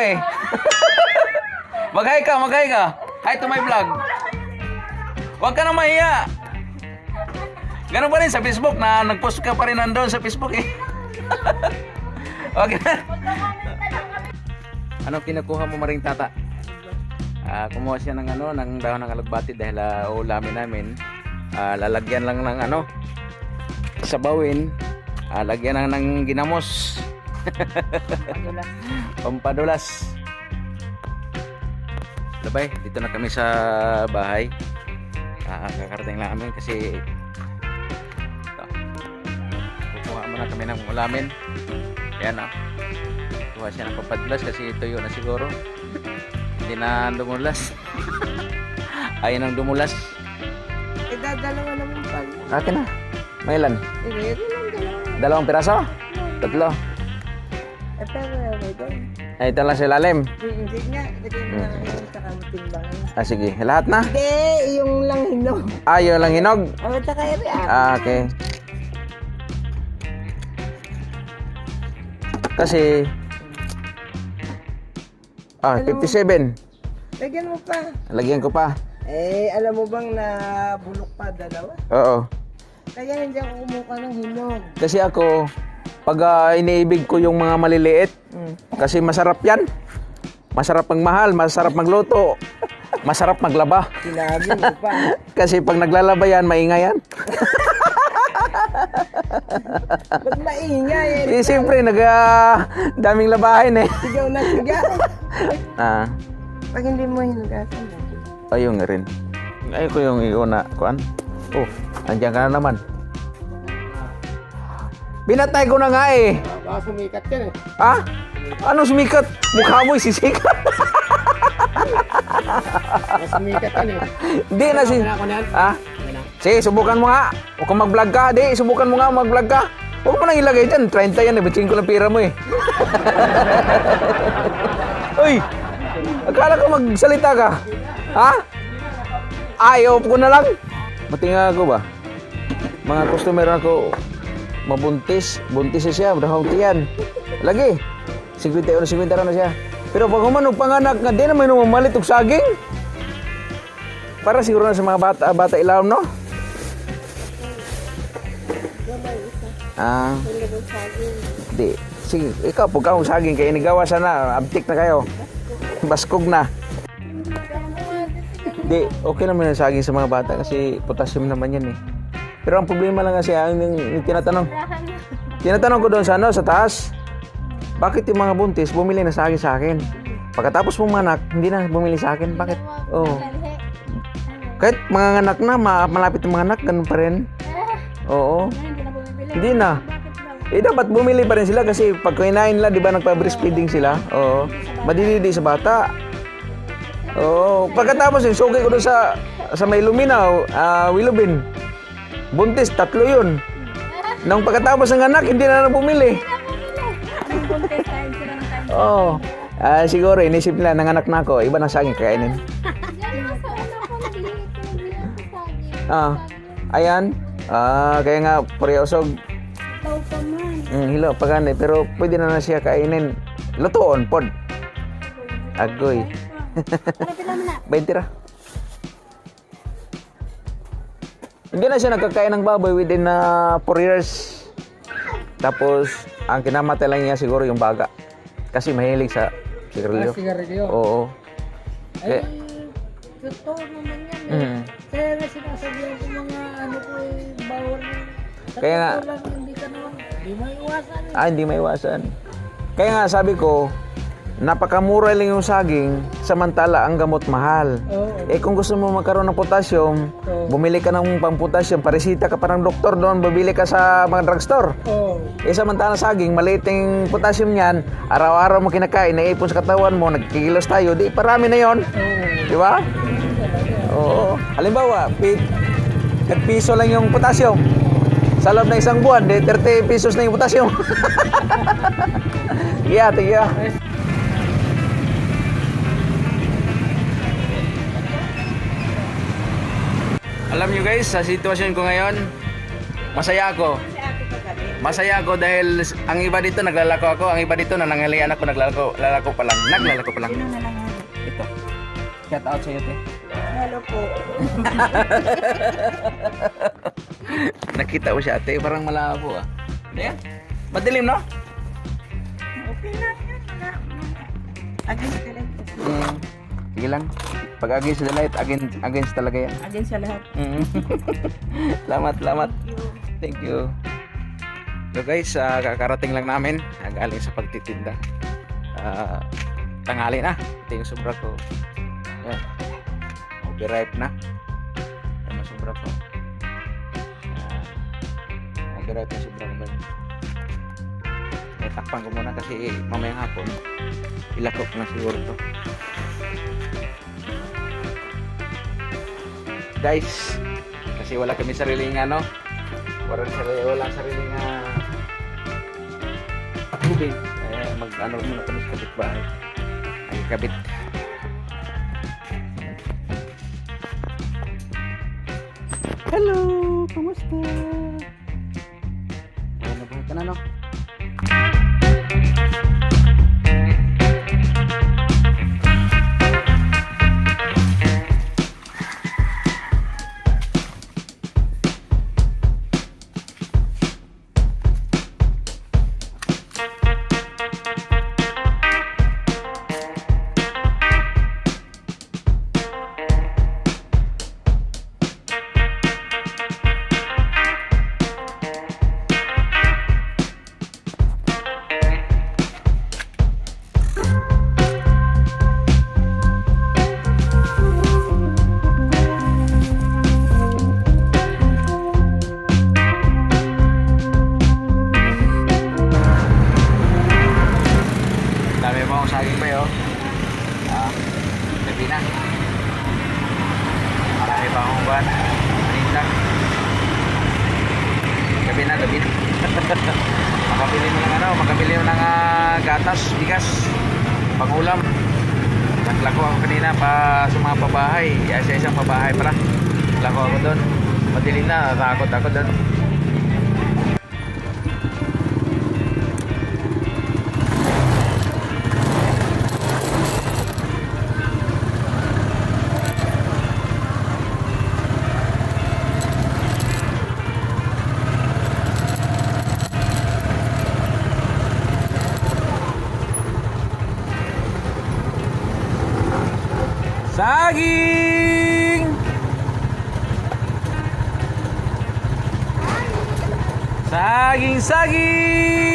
eh. Mag-hi ka, mag-hi ka. Hi to my vlog. Huwag ka na mahiya. Ganun pa rin sa Facebook na nag-post ka pa rin nandun sa Facebook eh. Okay. Anong kinukuha mo maring tata? Kumuha siya ng ng dahon ng alugbati dahil ulamin namin. Lalagyan lang ng sabawin. Lagyan lang ng ginamos. Pampadulas. Labay, dito na kami sa bahay. Kakarating lang kami kasi ito. Kukuha muna kami ng ulamin. Yan kuha siya ng pampadulas kasi tuyo na siguro. Hindi na dumulas. Ayaw nang dumulas. Dalawa naman pag. Akin na. May ilan? Ito lang, 2 piraso? 3? pero may doon. Ito lang sa ilalim. Hindi nga, lagyan mo na yung saka timbangan. Sige, lahat na? Hindi, yung lang hinog. Yun lang hinog? O, saka Okay. Kasi 57. Lagyan mo pa. Lagyan ko pa. Alam mo bang na bulok pa dalawa? Oo. Kaya hindi ako kumuha ng hinog. Kasi ako, pag iniibig ko yung mga maliliit, kasi masarap yan. Masarap magmahal, masarap magluto, masarap maglaba. Sinabi mo pa. Kasi pag naglalaba yan, maingay yan. Ba't maingay? Siyempre, daming labahin eh. Sigaw na sigaw. Pag hindi mo hinugasan. Ayun nga rin. Ayun ko yung iuna. Kuan? Andiyan ka na naman. Binatay ko na nga eh. Baka sumikat yan eh. Ano sumikat? Mukha mo sisikat. Sumikat yan eh. Hindi na Sige, subukan mo nga. Huwag kang mag-vlog ka. Di, subukan mo nga mag-vlog ka. Huwag mo nang ilagay dyan. 30 yan eh. Batiin ko lang pira mo eh. Uy! Akala ko magsalita ka. Ayaw ko na lang. Matinga ako ba? Mga customer ako mabuntis. Buntis siya. Dahawti yan. Lagi. 50 na siya. Pero pag humanog panganak nga, di naman umamalit og saging. Para siguro na sa mga bata ilawom, no? Di. Sige, ikaw, pag akong saging, kaya inigawa sana, abtik na kayo. Baskog na. Di, okay naman yung saging sa mga bata kasi potassium naman yan eh. Pero ang problema lang kasi, yung tinatanong ko doon sa taas, bakit yung mga buntis bumili na saging sa akin? Pagkatapos pumanak, hindi na bumili sa akin. Bakit? Kahit mga anak na, malapit yung mga anak, ganun pa rin. Oo. Hindi na. Dapat bumili pa rin sila kasi pag kinain nila, di ba, nagpa-breastfeeding sila? Oo. Madididi sa bata. Oo. Pagkatapos yun, sugay ko doon sa may luminaw, Willowbin. Buntis, 3 yun. Nung pagkatapos ng anak, hindi na bumili. Oo. Siguro, inisip nila, nanganak na ako, iba na saging kakainin. Ayan. Kaya nga, puriosog. Hilo, pagani. Pero pwede na siya kainin. Lutoon, pod. Agoy. 20 ra. Hindi na siya nagkakain ng baboy within 4 years. Tapos, ang kinamatay lang niya siguro yung baga. Kasi mahilig sa sigarilyo. Sigarilyo? Oo. Totoo naman yan. Kaya na sinasabihan ko mga bawal na. Kaya nga, hindi ka naman, hindi maiwasan. Hindi maiwasan. Kaya nga sabi ko, napakamura lang yung saging, samantala ang gamot mahal. Kung gusto mo magkaroon ng potassium, bumili ka ng pang-potassium, paresita ka pa ng doktor doon, bumili ka sa mga drugstore. Samantala saging, maliit yung potassium niyan, araw-araw mo kinakain, naipon sa katawan mo, nagkikilos tayo, di parami na yon. Di ba? Oo. Halimbawa, piso lang yung potassium. Sa loob ng isang buwan, 30 pesos na yung potassium. Tiga. Alam nyo guys, sa sitwasyon ko ngayon, masaya ako. Masaya ako dahil ang iba dito naglalako ako, ang iba dito nananghalian ako naglalako pa lang. Naglalako pa lang. Sino na lang ano? Ito. Shout out sa iyo, te. Hello po. Nakita ko siya, ate. Parang malabo ah. Ayan. Madilim, no? Okay lang yun. Against the light. Sige lang. Pag against the light, against talaga yan. Against sa lahat. Salamat. Thank you. Thank you. So guys, kakarating lang namin. Galing sa pagtitinda. Tanghali na. Ito yung sobra ko. Yan. Overripe na. Yan ang sobra ko. Overripe na sobra ko. Takpan ko muna kasi mamayang hapon ilakop na siguro to. Guys, kasi wala kami sariling ano, walang sariling tubig. Mag-ano muna kami sa kapitbahay. Ay kabit. Hello, kumusta? Nabuhay ka na, no? Saging pa yun. Gabi na. Marami pa akong buwan. Maninda. Gabi na. Makabili mo ng makabili mo ng gatas, bigas, pangulam. Naglako ako kanina pa sa mga pabahay. Sa isang pabahay pala. Naglako ako doon. Madilim na, takot ako doon. Saging! Saging!